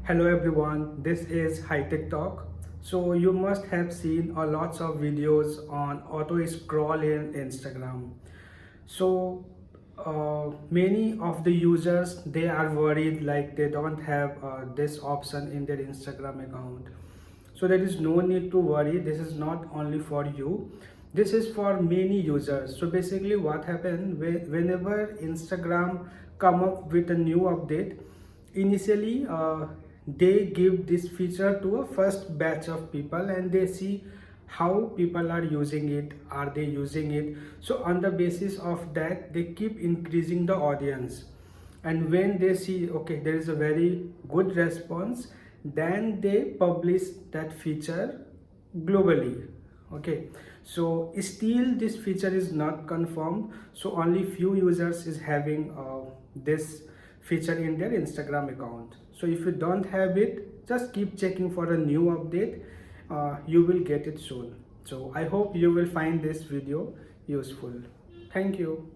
Hello everyone, this is High Tech Talk. So you must have seen a lots of videos on auto scroll in Instagram. So many of the users they are worried like they don't have this option in their Instagram account. So there is no need to worry. This is not only for you. This is for many users. So basically what happened whenever Instagram come up with a new update, initially they give this feature to a first batch of people and they see how people are using it, are they using it. So on the basis of that they keep increasing the audience, and when they see okay there is a very good response, then they publish that feature globally. Okay, so still this feature is not confirmed, so only few users is having this feature in their Instagram account. So if you don't have it, just keep checking for a new update. You will get it soon. So I hope you will find this video useful. Thank you.